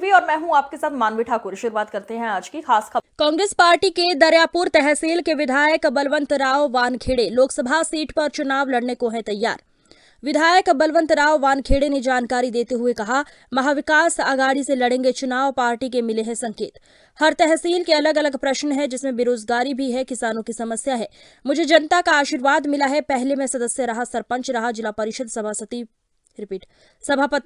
TV और मैं हूं आपके साथ मानवी ठाकुर। शुरुआत करते हैं आज की खास खबर। कांग्रेस पार्टी के दरियापुर तहसील के विधायक बलवंतराव वानखेड़े लोकसभा सीट पर चुनाव लड़ने को हैं तैयार। विधायक बलवंतराव वानखेड़े ने जानकारी देते हुए कहा, महाविकास आघाड़ी से लड़ेंगे चुनाव, पार्टी के मिले हैं संकेत। हर तहसील के अलग अलग प्रश्न है, जिसमें बेरोजगारी भी है, किसानों की समस्या है। मुझे जनता का आशीर्वाद मिला है। पहले मैं सदस्य रहा, सरपंच रहा, जिला परिषद सभापति,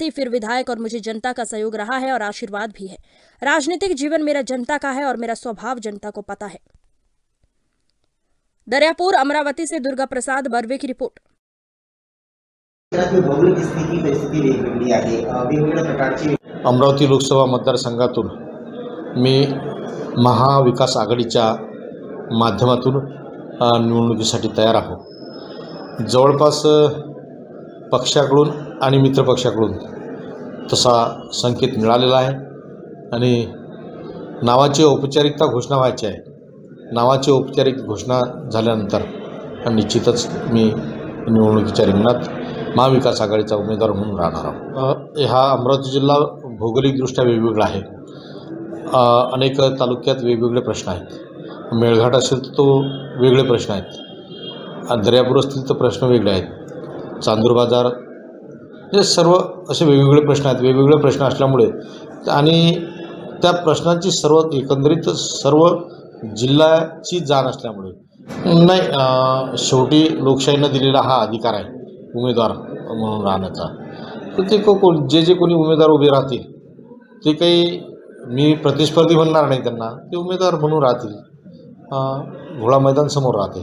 फिर विधायक, और मुझे जनता का सहयोग रहा है और आशीर्वाद भी है। राजनीतिक जीवन मेरा जनता का है और मेरा स्वभाव जनता को पता है। दरियापुर अमरावती से दुर्गा प्रसाद बर्वे की रिपोर्ट। भौगोलिक स्थिती परिस्थिती वेगवेगळी आहे, वेगवेगळ्या प्रकारची अमरावती लोकसभा मतदारसंघातून मी महाविकास आघाडीच्या माध्यमातून निवडणुकीसाठी तयार आहोत। जवळपास पक्षाकडून आणि मित्रपक्षाकडून तसा संकेत मिळालेला आहे आणि नावाची औपचारिकता घोषणा व्हायची आहे। नावाची औपचारिक घोषणा झाल्यानंतर निश्चितच मी निवडणुकीच्या रिंगणात महाविकास आघाडीचा उमेदवार म्हणून राहणार आहोत। हा अमरावती जिल्हा भौगोलिकदृष्ट्या वेगवेगळा आहे। अनेक तालुक्यात वेगवेगळे प्रश्न आहेत। मेळघाट असेल तर तो वेगळे प्रश्न आहेत, दर्यापूर असतील तर प्रश्न वेगळे आहेत, चांदूर बाजार, हे सर्व असे वेगवेगळे प्रश्न आहेत। वेगवेगळे प्रश्न असल्यामुळे आणि त्या प्रश्नांची सर्व एकंदरीत सर्व जिल्ह्याची जाण असल्यामुळे नाही, शेवटी लोकशाहीनं दिलेला हा अधिकार आहे उमेदवार म्हणून राहण्याचा। तर ते जे कोणी उमेदवार उभे राहतील ते काही मी प्रतिस्पर्धी म्हणणार नाही त्यांना, ते उमेदवार म्हणून राहतील। घोळा मैदान समोर राहते,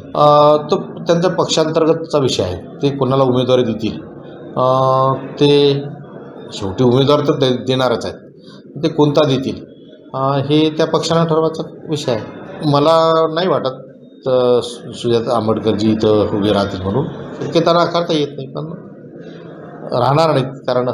तो त्यांच्या पक्षांतर्गतचा विषय आहे। ते कोणाला उमेदवारी देतील ते शेवटी उमेदवार तर देणारच आहेत, ते कोणता देतील हे त्या पक्षांना ठरवायचा विषय आहे। मला नाही वाटत सुजाता आंबेडकरजी इथं उभे राहतील म्हणून, शक्यता नाकारता येत नाही, पण राहणार नाहीत। कारण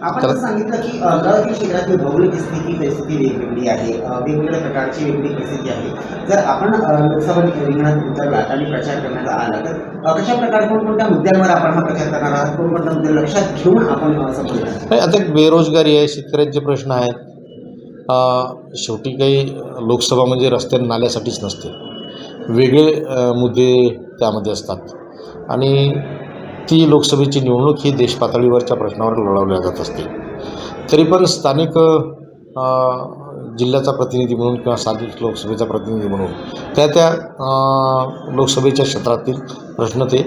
आपण सांगितलं की अमरावती क्षेत्रातील भौगोलिक स्थिती परिस्थिती वेगवेगळी आहे, वेगवेगळ्या प्रकारची वेगवेगळी परिस्थिती आहे। जर आपण लोकसभा रिंगणात उतरलात आणि प्रचार करण्याचा आला तर कशा प्रकारे कोणकोणत्या मुद्द्यांवर आपण हा प्रचार करणार आहात, कोणकोणत्या मुद्दे लक्षात घेऊन आपण समजूया? आता बेरोजगारी आहे, शेतकऱ्यांचे प्रश्न आहेत। शेवटी काही लोकसभा म्हणजे रस्ते नाल्यासाठीच नसते, वेगळे मुद्दे त्यामध्ये असतात आणि ती लोकसभेची निवडणूक ही देशपातळीवरच्या प्रश्नावर लढवल्या जात असते। तरी पण स्थानिक जिल्ह्याचा प्रतिनिधी म्हणून किंवा स्थानिक लोकसभेचा प्रतिनिधी म्हणून त्या लोकसभेच्या क्षेत्रातील प्रश्न ते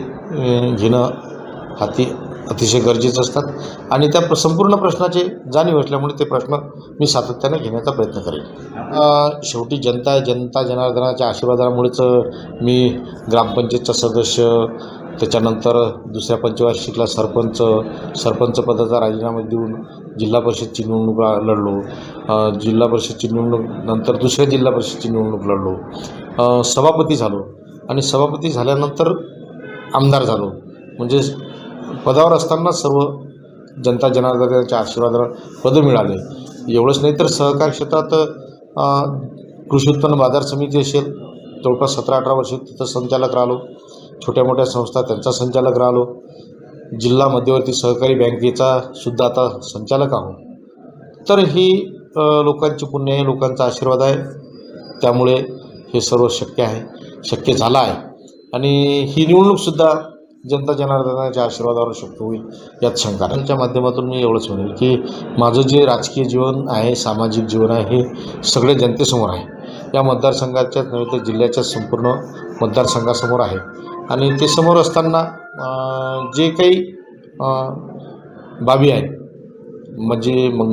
घेणं हाती अतिशय गरजेचं असतात आणि त्या संपूर्ण प्रश्नाचे जाणीव असल्यामुळे ते प्रश्न मी सातत्याने घेण्याचा प्रयत्न करेन। शेवटी जनता जनार्दनाच्या आशीर्वादामुळेच मी ग्रामपंचायतचा सदस्य, त्याच्यानंतर दुसऱ्या पंचवार्षिकला सरपंच पदाचा राजीनामा देऊन जिल्हा परिषदची निवडणूक लढलो, जिल्हा परिषदची निवडणूक नंतर दुसऱ्या जिल्हा परिषदची निवडणूक लढलो, सभापती झालो आणि सभापती झाल्यानंतर आमदार झालो। म्हणजे पदावर असताना सर्व जनता जनार्दनाच्या आशीर्वादाने पदं मिळाले। एवढंच नाही तर सहकार क्षेत्रात कृषी उत्पन्न बाजार समिती असेल, जवळपास 17-18 वर्ष तिथं संचालक राहिलो। छोट्या मोठ्या संस्था त्यांचा संचालक राहिलो। जिल्हा मध्यवर्ती सहकारी बँकेचा सुद्धा आता संचालक आहोत। तर ही लोकांची पुण्य आहे, लोकांचा आशीर्वाद आहे, त्यामुळे हे सर्व शक्य झालं आहे आणि ही निवडणूकसुद्धा जनता जनार्दनाच्या आशीर्वादावर शक्य होईल यात शंका नाही। त्यांच्या माध्यमातून मी एवढंच म्हणेल की माझं जे राजकीय जीवन आहे, सामाजिक जीवन आहे, हे सगळे जनतेसमोर आहे। या मतदारसंघाच्याच नव्हे तर जिल्ह्याच्या संपूर्ण मतदारसंघासमोर आहे आणि ते समोर असताना जे काही बाबी आहेत, म्हणजे मग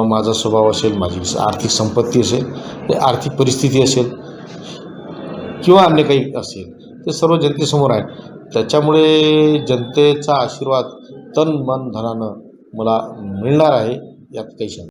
माझा स्वभाव असेल, माझी आर्थिक संपत्ती असेल, आर्थिक परिस्थिती असेल किंवा अन्य काही असेल, ते सर्व जनतेसमोर आहे। त्याच्यामुळे जनतेचा आशीर्वाद तन मन धनानं मला मिळणार आहे, यात काही शंका